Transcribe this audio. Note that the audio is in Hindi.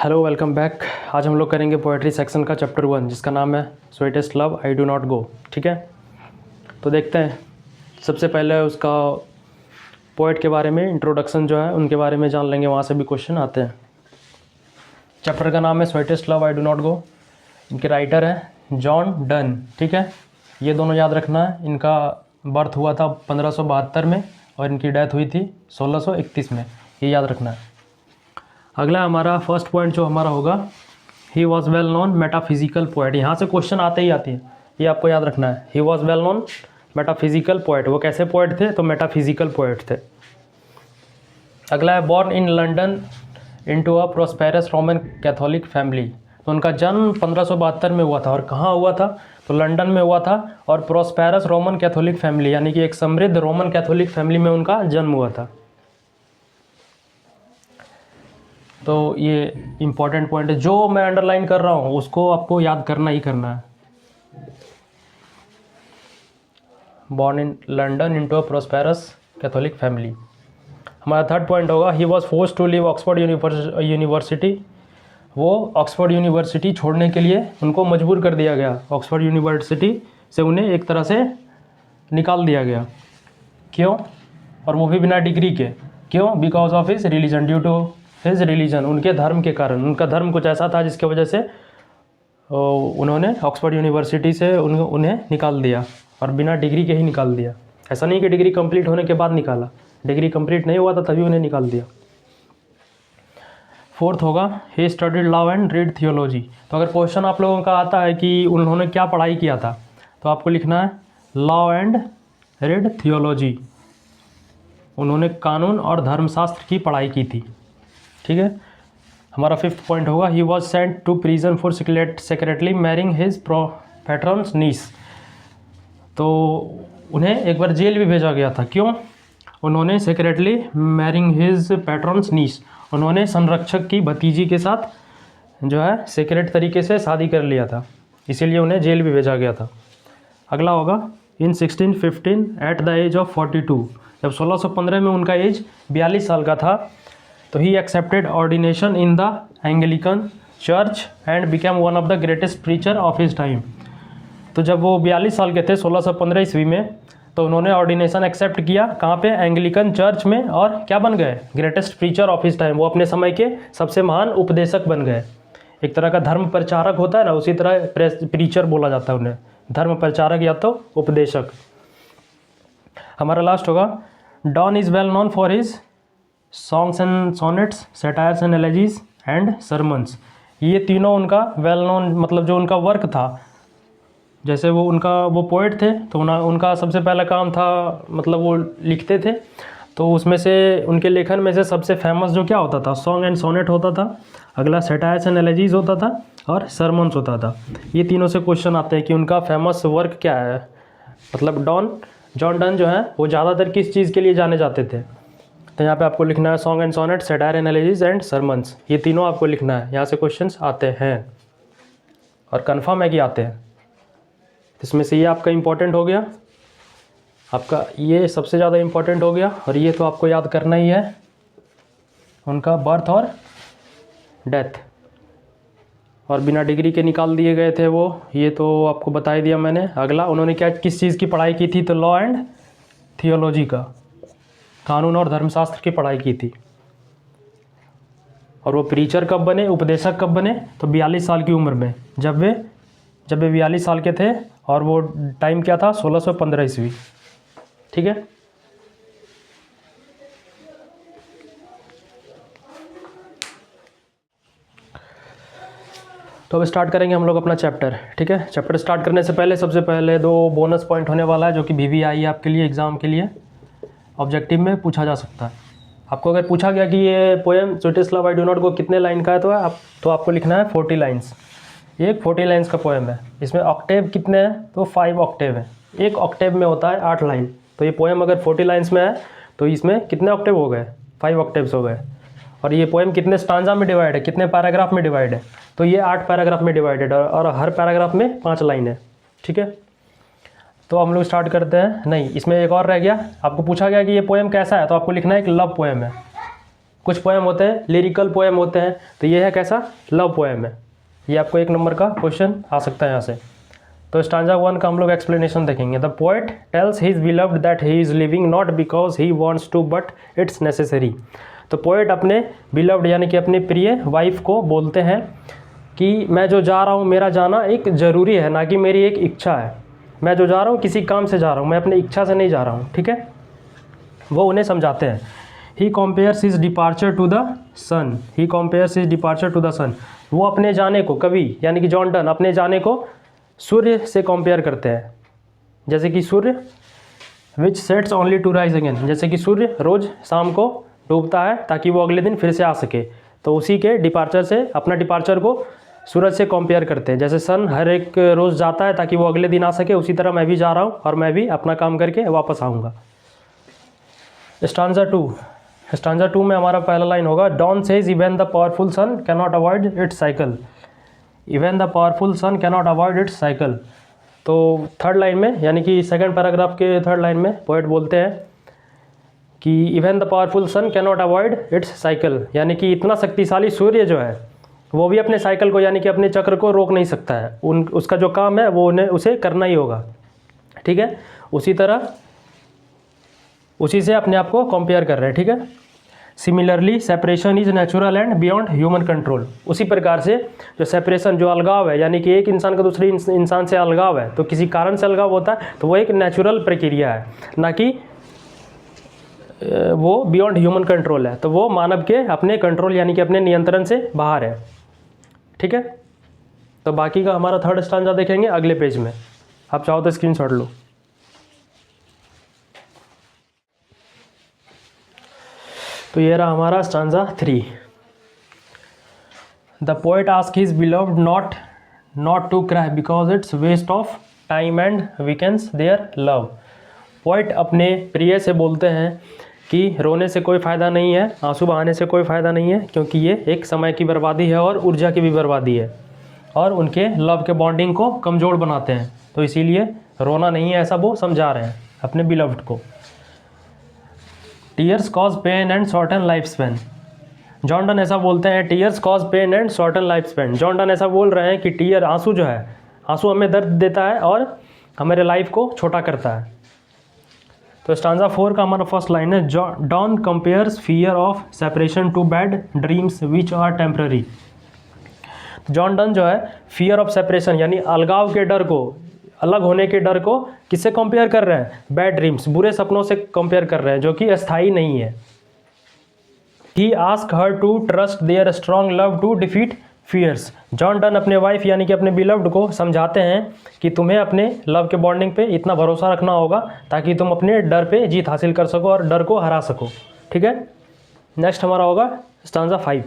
Hello welcome back. आज हम लोग करेंगे पोएट्री सेक्शन का चैप्टर 1 जिसका नाम है sweetest love I do not go. ठीक है, तो देखते हैं। सबसे पहले उसका पोएट के बारे में इंट्रोडक्शन जो है उनके बारे में जान लेंगे, वहाँ से भी क्वेश्चन आते हैं। चैप्टर का नाम है sweetest love I do not go. इनके राइटर है जॉन डन। ठीक है, ये दोनों याद रखना है। इनका बर्थ हुआ था 1572 में और इनकी डेथ हुई थी 1631 में, ये याद रखना है। अगला हमारा फर्स्ट पॉइंट जो हमारा होगा, he was well known metaphysical poet. यहाँ से क्वेश्चन आते ही आती है, ये आपको याद रखना है। He was well known metaphysical poet, वो कैसे पोएट थे? तो मेटाफिजिकल पोएट थे। अगला है born in London into a prosperous Roman Catholic family. तो उनका जन्म 1572 में हुआ था। और कहाँ हुआ था? तो लंदन में हुआ था। और प्रोस्पेरस रोमन कैथोलिक फैमिली यानी कि एक समृद्ध रोमन कैथोलिक फैमिली में उनका जन्म हुआ था। तो ये इम्पॉर्टेंट पॉइंट है, जो मैं अंडरलाइन कर रहा हूँ उसको आपको याद करना ही करना है। Born in London into a prosperous Catholic family. हमारा थर्ड पॉइंट होगा, he was forced to leave Oxford University. वो ऑक्सफोर्ड यूनिवर्सिटी छोड़ने के लिए उनको मजबूर कर दिया गया। ऑक्सफोर्ड यूनिवर्सिटी से उन्हें एक तरह से निकाल दिया गया। क्यों? और वो भी बिना डिग्री के। क्यों? Because of his religion, due to his religion, उनके धर्म के कारण। उनका धर्म कुछ ऐसा था जिसकी वजह से उन्होंने ऑक्सफोर्ड यूनिवर्सिटी से उन्हें निकाल दिया, और बिना डिग्री के ही निकाल दिया। ऐसा नहीं कि डिग्री कंप्लीट होने के बाद निकाला, डिग्री कंप्लीट नहीं हुआ था तभी उन्हें निकाल दिया। फोर्थ होगा, he studied law and read theology. तो अगर क्वेश्चन आप लोगों का आता है कि उन्होंने क्या पढ़ाई किया था, तो आपको लिखना है लॉ एंड रीड थियोलॉजी। उन्होंने कानून और धर्मशास्त्र की पढ़ाई की थी। ठीक है, हमारा फिफ्थ पॉइंट होगा, he was sent to prison for secretly marrying his patron's niece. तो उन्हें एक बार जेल भी भेजा गया था। क्यों? उन्होंने सेक्रेटली मैरिंग हिज पैट्रन्स नीस, उन्होंने संरक्षक की भतीजी के साथ जो है सीक्रेट तरीके से शादी कर लिया था, इसीलिए उन्हें जेल भी भेजा गया था। अगला होगा, इन 1615 एट द एज ऑफ 42, जब 1615 में उनका एज 42 साल का था, तो he accepted ordination in the Anglican church and became one of the greatest preacher of his time. तो जब वो 42 साल के थे 1615 ईस्वी में, तो उन्होंने ऑर्डिनेशन एक्सेप्ट किया। कहाँ पे? एंग्लिकन चर्च में। और क्या बन गए? Greatest preacher of his time, वो अपने समय के सबसे महान उपदेशक बन गए। एक तरह का धर्म प्रचारक होता है ना, उसी तरह प्रीचर बोला जाता है उन्हें, धर्म प्रचारक या तो उपदेशक। हमारा लास्ट होगा, Donne is well known for his songs and sonnets, satires and elegies and sermons. ये तीनों उनका वेल नोन, मतलब जो उनका वर्क था, जैसे वो पोएट थे तो उनका सबसे पहला काम था, मतलब वो लिखते थे, तो उसमें से उनके लेखन में से सबसे फेमस जो क्या होता था, सॉन्ग एंड सोनेट होता था। अगला सैटायर्स एंड एलेजीज होता था और सरमन्स होता था। ये तीनों से क्वेश्चन आते हैं कि उनका फेमस वर्क क्या है। मतलब जॉन डन जो है वो ज़्यादातर किस चीज़ के लिए जाने जाते थे? तो यहाँ पे आपको लिखना है song and sonnet, satire analysis and sermons. ये तीनों आपको लिखना है, यहाँ से क्वेश्चंस आते हैं और कंफर्म है कि आते हैं। इसमें से ये आपका इम्पोर्टेंट हो गया, आपका ये सबसे ज़्यादा इम्पोर्टेंट हो गया, और ये तो आपको याद करना ही है, उनका बर्थ और डेथ। और बिना डिग्री के निकाल दिए गए थे वो, ये तो आपको बता ही दिया मैंने। अगला, उन्होंने किस चीज़ की पढ़ाई की थी? तो लॉ एंड थियोलॉजी का, कानून और धर्मशास्त्र की पढ़ाई की थी। और वो प्रीचर कब बने, उपदेशक कब बने? तो 42 साल की उम्र में, जब वे 42 साल के थे। और वो टाइम क्या था? 1615 ईस्वी। ठीक है, तो अब स्टार्ट करेंगे हम लोग अपना चैप्टर। ठीक है, चैप्टर स्टार्ट करने से पहले सबसे पहले 2 बोनस पॉइंट होने वाला है, जो कि VVI है आपके लिए, एग्ज़ाम के लिए ऑब्जेक्टिव में पूछा जा सकता है। आपको अगर पूछा गया कि ये poem sweetest love I do not go कितने लाइन का है, तो आपको लिखना है 40 लाइन्स। ये एक 40 लाइन्स का पोएम है। इसमें ऑक्टेव कितने हैं? तो 5 ऑक्टेव है। एक ऑक्टेव में होता है 8 लाइन। तो ये पोएम अगर 40 लाइन्स में है तो इसमें कितने ऑक्टेव हो गए? 5 ऑक्टेव्स हो गए। और ये पोएम कितने स्टांजा में डिवाइड है, कितने पैराग्राफ में डिवाइड है? तो ये 8 पैराग्राफ में डिवाइडेड है, और हर पैराग्राफ में 5 लाइन है। ठीक है, तो हम लोग स्टार्ट करते हैं। नहीं, इसमें एक और रह गया, आपको पूछा गया कि ये पोएम कैसा है, तो आपको लिखना है एक लव पोएम है। कुछ पोएम होते हैं लिरिकल पोएम होते हैं, तो ये है कैसा, लव पोएम है। ये आपको 1 नंबर का क्वेश्चन आ सकता है यहाँ से। तो स्टांजा 1 का हम लोग एक्सप्लेनेशन देखेंगे। The poet tells his beloved that he is living not because he wants to but it's necessary. तो पोएट अपने बिलव्ड यानी कि अपने प्रिय वाइफ को बोलते हैं कि मैं जो जा रहा हूँ, मेरा जाना एक ज़रूरी है, ना कि मेरी एक इच्छा है। मैं जो जा रहा हूँ किसी काम से जा रहा हूँ, मैं अपनी इच्छा से नहीं जा रहा हूँ, ठीक है। वो उन्हें समझाते हैं। He compares his departure to the sun, he compares his departure to the sun. वो अपने जाने को, कवि यानी कि जॉन डन अपने जाने को सूर्य से कंपेयर करते हैं। जैसे कि सूर्य which sets only to rise again, जैसे कि सूर्य रोज़ शाम को डूबता है ताकि वो अगले दिन फिर से आ सके, तो उसी के डिपार्चर से, अपना डिपार्चर को सूरज से कंपेयर करते हैं। जैसे सन हर एक रोज़ जाता है ताकि वो अगले दिन आ सके, उसी तरह मैं भी जा रहा हूँ और मैं भी अपना काम करके वापस आऊँगा। स्टांजा 2 में हमारा पहला लाइन होगा, Donne says even the powerful sun cannot avoid its cycle. Even the powerful sun cannot avoid its cycle. तो 3rd लाइन में यानी कि 2nd पैराग्राफ के 3rd लाइन में पोएट बोलते हैं कि even the powerful sun cannot avoid its cycle, यानी कि इतना शक्तिशाली सूर्य जो है वो भी अपने साइकिल को यानी कि अपने चक्र को रोक नहीं सकता है। उसका जो काम है वो उसे करना ही होगा, ठीक है। उसी तरह उसी से अपने आप को कंपेयर कर रहे हैं, ठीक है। Similarly separation is natural and beyond human control. उसी प्रकार से जो सेपरेशन, जो अलगाव है, यानी कि एक इंसान का दूसरे इंसान से अलगाव है, तो किसी कारण से अलगाव होता है, तो वो एक नेचुरल प्रक्रिया है, ना कि वो बियॉन्ड ह्यूमन कंट्रोल है, तो वो मानव के अपने कंट्रोल यानी कि अपने नियंत्रण से बाहर है, ठीक है। तो बाकी का हमारा 3rd स्टांजा देखेंगे अगले पेज में, आप चाहो तो स्क्रीनशॉट लो। तो ये रहा हमारा stanza 3। The poet ask his beloved not to cry because it's waste of time and weakens their love. Poet अपने प्रिय से बोलते हैं कि रोने से कोई फ़ायदा नहीं है, आंसू बहाने से कोई फ़ायदा नहीं है, क्योंकि ये एक समय की बर्बादी है और ऊर्जा की भी बर्बादी है, और उनके लव के बॉन्डिंग को कमज़ोर बनाते हैं। तो इसीलिए रोना नहीं है, ऐसा वो समझा रहे हैं अपने बिलव्ड को। Tears cause pain and shorten life span. John Donne ऐसा बोलते हैं, tears cause pain and shorten life span. John Donne ऐसा बोल रहे हैं कि टीयर, आंसू जो है, आंसू हमें दर्द देता है और हमारे लाइफ को छोटा करता है। तो स्टांजा 4 का हमारा फर्स्ट लाइन है, Donne compares fear of separation to bad dreams which are temporary. John Donne जो है फियर ऑफ सेपरेशन यानी अलगाव के डर को, अलग होने के डर को किससे कंपेयर कर रहे हैं, बैड ड्रीम्स, बुरे सपनों से कंपेयर कर रहे हैं, जो कि अस्थायी नहीं है। He asks her to trust their strong love to defeat fears. John Donne अपने वाइफ यानी कि अपने बिलव्ड को समझाते हैं कि तुम्हें अपने लव के बॉन्डिंग पे इतना भरोसा रखना होगा ताकि तुम अपने डर पे जीत हासिल कर सको और डर को हरा सको, ठीक है। नेक्स्ट हमारा होगा स्टांजा 5।